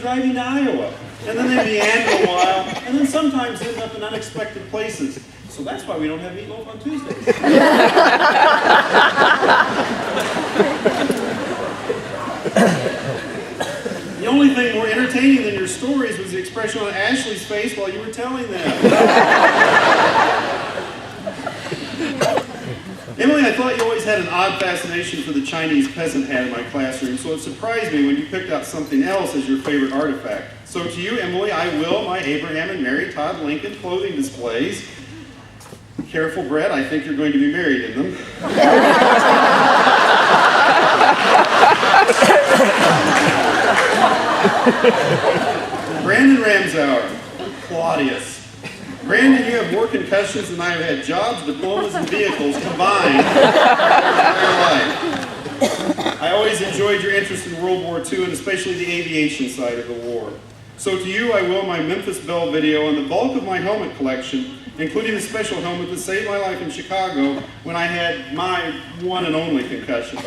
driving to Iowa. And then they meander a while, and then sometimes end up in unexpected places. So that's why we don't have meatloaf on Tuesdays. The only thing more entertaining than your stories was the expression on Ashley's face while you were telling them. Emily, I thought you always had an odd fascination for the Chinese peasant hat in my classroom, so it surprised me when you picked out something else as your favorite artifact. So to you, Emily, I will my Abraham and Mary Todd Lincoln clothing displays. Careful, Brett, I think you're going to be married in them. Brandon Ramsauer, Claudius. Brandon, you have more concussions than I have had jobs, diplomas, and vehicles combined in my entire life. I always enjoyed your interest in World War II and especially the aviation side of the war. So to you, I will my Memphis Belle video and the bulk of my helmet collection, including the special helmet that saved my life in Chicago when I had my one and only concussion.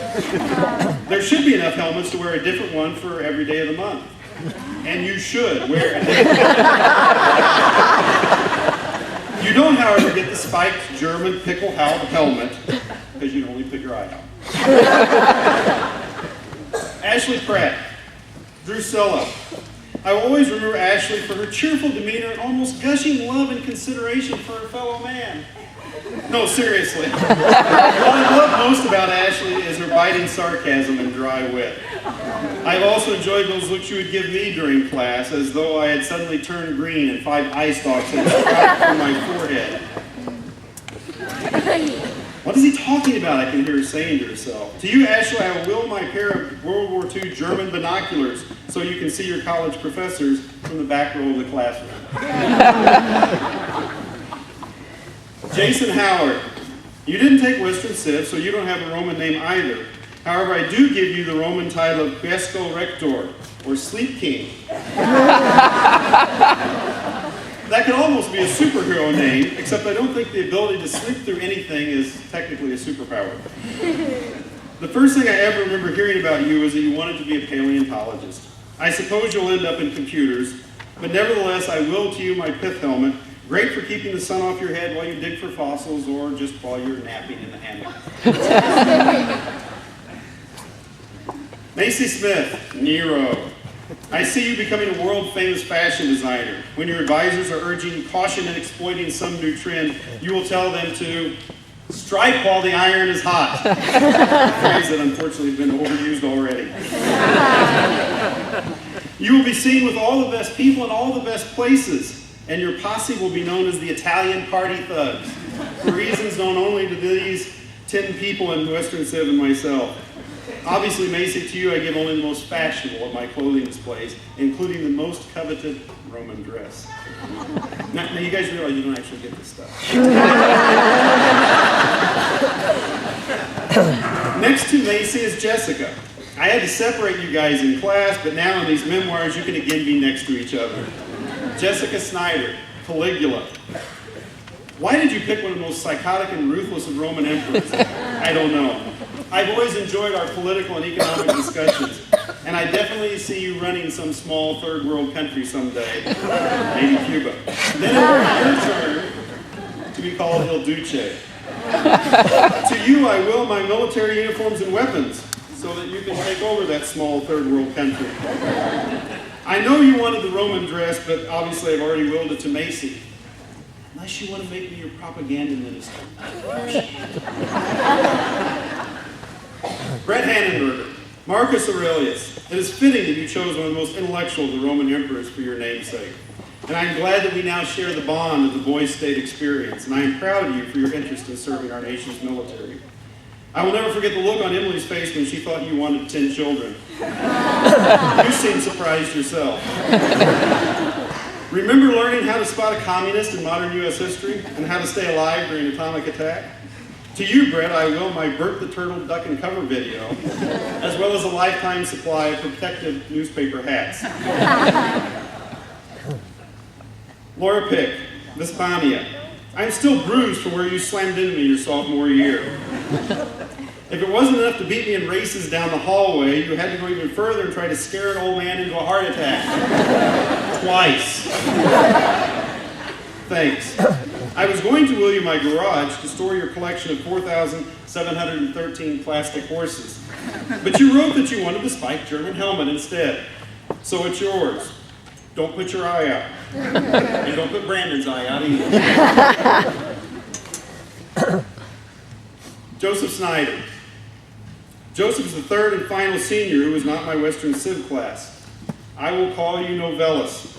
There should be enough helmets to wear a different one for every day of the month. And you should wear a different one. You don't, however, get the spiked German pickle helmet because you'd only put your eye out. Ashley Pratt, Drusilla. I will always remember Ashley for her cheerful demeanor and almost gushing love and consideration for her fellow man. No, seriously. What I love most about Ashley is her biting sarcasm and dry wit. I've also enjoyed those looks you would give me during class, as though I had suddenly turned green and 5 eye stalks had sprouted from my forehead. What is he talking about? I can hear her saying to herself. To you, Ashley, I will my pair of World War II German binoculars so you can see your college professors from the back row of the classroom. Jason Howard, you didn't take Western Civ, so you don't have a Roman name either. However, I do give you the Roman title of Questo Rector, or Sleep King. That could almost be a superhero name, except I don't think the ability to sleep through anything is technically a superpower. The first thing I ever remember hearing about you was that you wanted to be a paleontologist. I suppose you'll end up in computers, but nevertheless, I will to you my pith helmet, great for keeping the sun off your head while you dig for fossils or just while you're napping in the hammock. Macy Smith, Nero. I see you becoming a world-famous fashion designer. When your advisors are urging caution in exploiting some new trend, you will tell them to strike while the iron is hot. A phrase that unfortunately has been overused already. You will be seen with all the best people in all the best places, and your posse will be known as the Italian Party Thugs, for reasons known only to these 10 people in Western Civ and myself. Obviously, Macy, to you I give only the most fashionable of my clothing displays, including the most coveted Roman dress. Now you guys realize you don't actually get this stuff. Next to Macy is Jessica. I had to separate you guys in class, but now in these memoirs you can again be next to each other. Jessica Snyder, Caligula. Why did you pick one of the most psychotic and ruthless of Roman emperors? I don't know. I've always enjoyed our political and economic discussions, and I definitely see you running some small third world country someday, maybe Cuba. Then it will be your turn to be called Il Duce. To you I will my military uniforms and weapons, so that you can take over that small third world country. I know you wanted the Roman dress, but obviously I've already willed it to Macy. Unless you want to make me your propaganda minister. Brett Hannenberger, Marcus Aurelius. It is fitting that you chose one of the most intellectual of the Roman emperors for your namesake. And I'm glad that we now share the bond of the boys' state experience, and I am proud of you for your interest in serving our nation's military. I will never forget the look on Emily's face when she thought you wanted 10 children. You seemed surprised yourself. Remember learning how to spot a communist in modern U.S. history and how to stay alive during an atomic attack? To you, Brett, I will my Bert the Turtle Duck and Cover video, as well as a lifetime supply of protective newspaper hats. Laura Pick, Vespania. I am still bruised from where you slammed into me your sophomore year. If it wasn't enough to beat me in races down the hallway, you had to go even further and try to scare an old man into a heart attack. Twice. Thanks. I was going to wheel you my garage to store your collection of 4,713 plastic horses. But you wrote that you wanted the spiked German helmet instead. So it's yours. Don't put your eye out. And don't put Brandon's eye out either. Joseph Snyder. Joseph is the third and final senior who is not my Western Civ class. I will call you Novellus,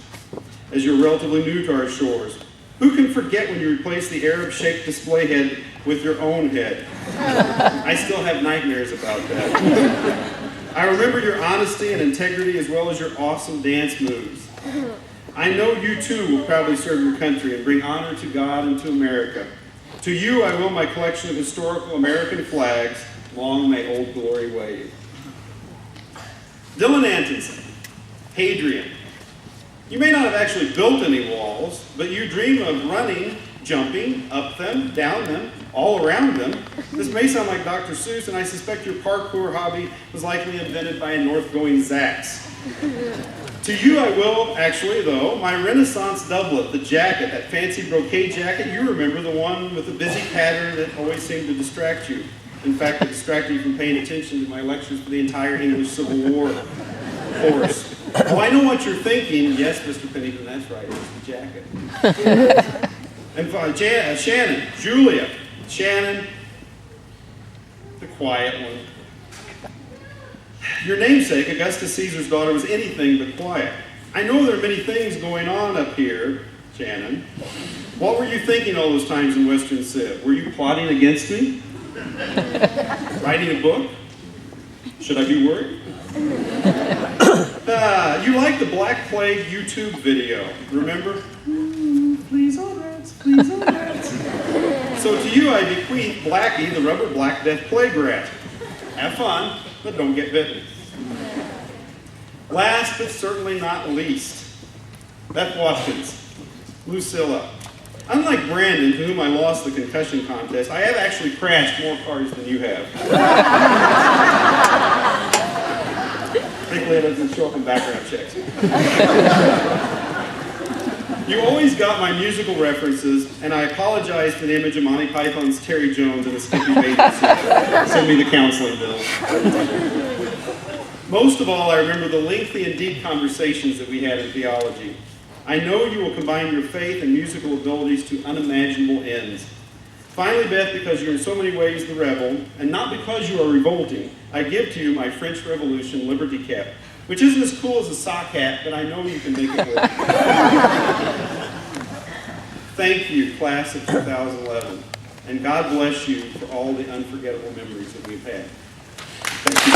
as you're relatively new to our shores. Who can forget when you replaced the Arab-shaped display head with your own head? I still have nightmares about that. I remember your honesty and integrity as well as your awesome dance moves. I know you too will proudly serve your country and bring honor to God and to America. To you I will my collection of historical American flags. Long may Old Glory wave. Dylan Antonson, Hadrian. You may not have actually built any walls, but you dream of running, jumping, up them, down them, all around them. This may sound like Dr. Seuss, and I suspect your parkour hobby was likely invented by a north-going Zax. To you I will, actually though, my Renaissance doublet, the jacket, that fancy brocade jacket, you remember, the one with the busy pattern that always seemed to distract you. In fact, it distracted you from paying attention to my lectures for the entire English Civil War course. Oh, I know what you're thinking. Yes, Mr. Pennington, that's right. It's the jacket. And Shannon, Julia, Shannon, the quiet one. Your namesake, Augustus Caesar's daughter, was anything but quiet. I know there are many things going on up here, Shannon. What were you thinking all those times in Western Civ? Were you plotting against me? Writing a book? Should I be worried? You like the Black Plague YouTube video, remember? Please, oh rats, please, oh rats. So to you I bequeath Blackie, the rubber Black Death Plague rat. Have fun, but don't get bitten. Last but certainly not least, Beth Watkins, Lucilla. Unlike Brandon, to whom I lost the concussion contest, I have actually crashed more cars than you have. Thankfully, it doesn't show up in background checks. You always got my musical references, and I apologize for the image of Monty Python's Terry Jones in a skimpy bathing suit. Send me the counseling bill. Most of all, I remember the lengthy and deep conversations that we had in theology. I know you will combine your faith and musical abilities to unimaginable ends. Finally, Beth, because you're in so many ways the rebel, and not because you are revolting, I give to you my French Revolution Liberty Cap, which isn't as cool as a sock hat, but I know you can make it work. Thank you, class of 2011, and God bless you for all the unforgettable memories that we've had. Thank you.